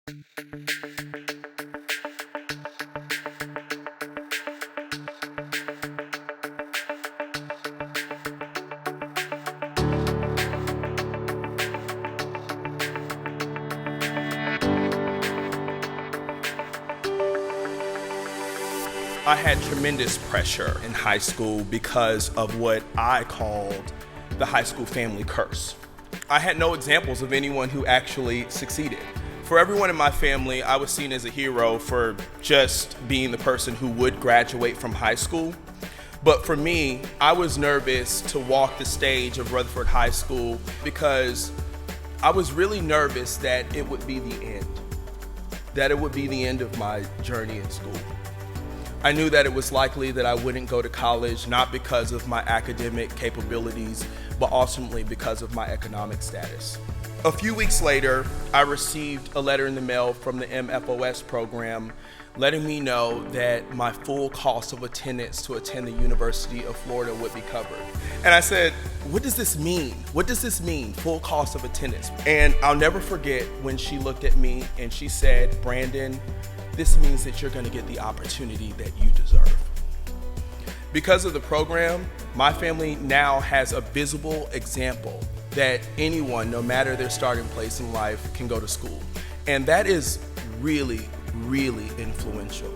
I had tremendous pressure in high school because of what I called the high school family curse. I had no examples of anyone who actually succeeded. For everyone in my family, I was seen as a hero for just being the person who would graduate from high school. But for me, I was nervous to walk the stage of Rutherford High School because I was really nervous that it would be the end, that it would be the end of my journey in school. I knew that it was likely that I wouldn't go to college, not because of my academic capabilities, but ultimately because of my economic status. A few weeks later, I received a letter in the mail from the MFOS program letting me know that my full cost of attendance to attend the University of Florida would be covered. And I said, what does this mean? What does this mean, full cost of attendance? And I'll never forget when she looked at me and she said, Brandon, this means that you're going to get the opportunity that you deserve. Because of the program, my family now has a visible example that anyone, no matter their starting place in life, can go to school. And that is really, really influential.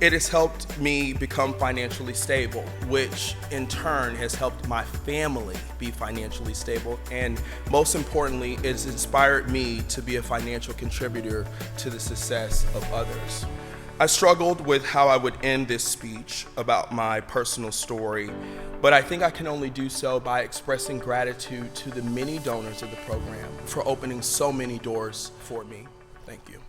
It has helped me become financially stable, which in turn has helped my family be financially stable. And most importantly, it has inspired me to be a financial contributor to the success of others. I struggled with how I would end this speech about my personal story, but I think I can only do so by expressing gratitude to the many donors of the program for opening so many doors for me. Thank you.